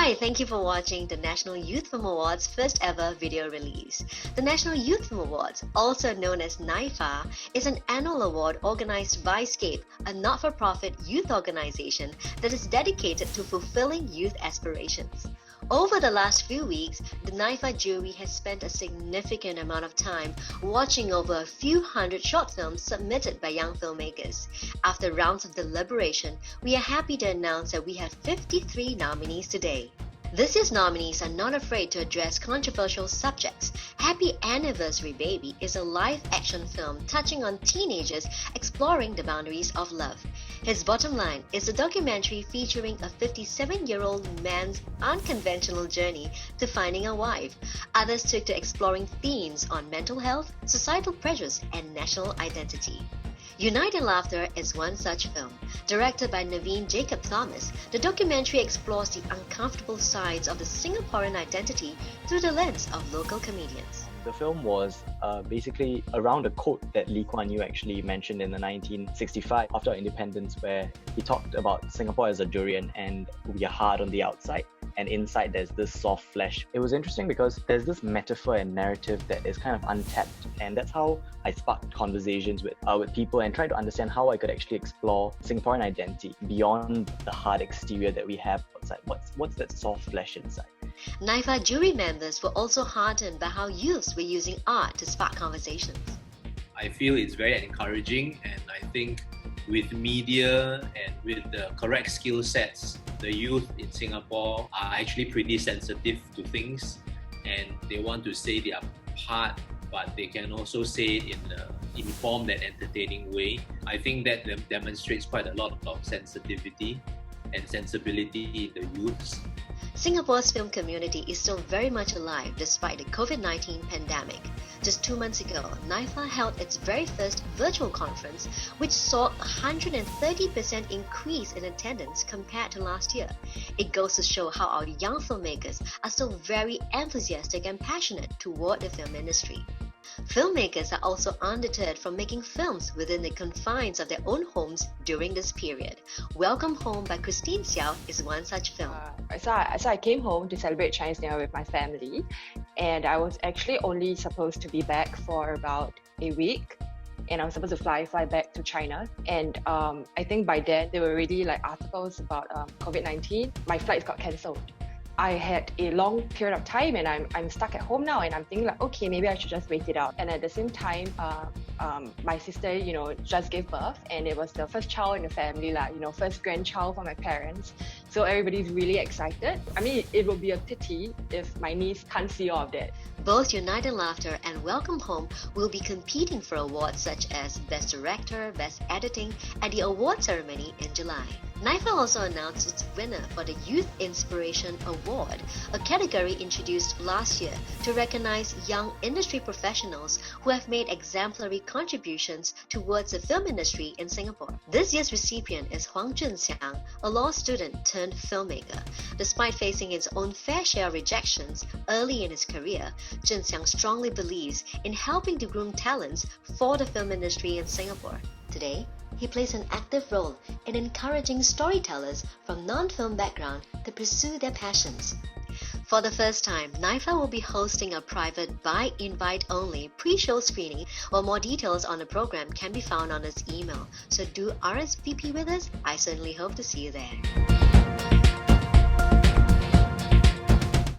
Hi, thank you for watching the National Youth Film Awards first ever video release. The National Youth Film Awards, also known as NYFA, is an annual award organized by SCAPE, a not-for-profit youth organization that is dedicated to fulfilling youth aspirations. Over the last few weeks, the NYFA jury has spent a significant amount of time watching over a few hundred short films submitted by young filmmakers. After rounds of deliberation, we are happy to announce that we have 53 nominees today. This year's nominees are not afraid to address controversial subjects. Happy Anniversary Baby is a live-action film touching on teenagers exploring the boundaries of love. His Bottom Line is a documentary featuring a 57-year-old man's unconventional journey to finding a wife. Others took to exploring themes on mental health, societal pressures, and national identity. United Laughter is one such film. Directed by Naveen Jacob Thomas, the documentary explores the uncomfortable sides of the Singaporean identity through the lens of local comedians. The film was basically around a quote that Lee Kuan Yew actually mentioned in the 1965 after our independence, where he talked about Singapore as a durian and we are hard on the outside, and inside there's this soft flesh. It was interesting because there's this metaphor and narrative that is kind of untapped, and that's how I sparked conversations with people and tried to understand how I could actually explore Singaporean identity beyond the hard exterior that we have outside. What's that soft flesh inside? NYFA jury members were also heartened by how youths were using art to spark conversations. I feel it's very encouraging, and I think with media and with the correct skill sets, the youth in Singapore are actually pretty sensitive to things, and they want to say their part, but they can also say it in an informed and entertaining way. I think that demonstrates quite a lot of sensitivity and sensibility in the youths. Singapore's film community is still very much alive despite the COVID-19 pandemic. Just 2 months ago, NYFA held its very first virtual conference, which saw a 130% increase in attendance compared to last year. It goes to show how our young filmmakers are still very enthusiastic and passionate toward the film industry. Filmmakers are also undeterred from making films within the confines of their own homes during this period. Welcome Home by Christine Xiao is one such film. So I came home to celebrate Chinese New Year with my family, and I was actually only supposed to be back for about a week, and I was supposed to fly back to China. And I think by then there were already articles about COVID-19. My flights got cancelled. I had a long period of time, and I'm stuck at home now, and I'm thinking okay, maybe I should just wait it out. And at the same time, my sister, just gave birth, and it was the first child in the family, first grandchild for my parents. So everybody's really excited. I mean, it would be a pity if my niece can't see all of that. Both United Laughter and Welcome Home will be competing for awards such as Best Director, Best Editing at the award ceremony in July. NYFA also announced its winner for the Youth Inspiration Award, a category introduced last year to recognize young industry professionals who have made exemplary contributions towards the film industry in Singapore. This year's recipient is Huang Zhenxiang, a law student turned filmmaker. Despite facing his own fair share of rejections early in his career, Zhenxiang strongly believes in helping to groom talents for the film industry in Singapore. Today, he plays an active role in encouraging storytellers from non-film background to pursue their passions. For the first time, NYFA will be hosting a private by invite only pre-show screening, while more details on the program can be found on its email. So do RSVP with us. I certainly hope to see you there.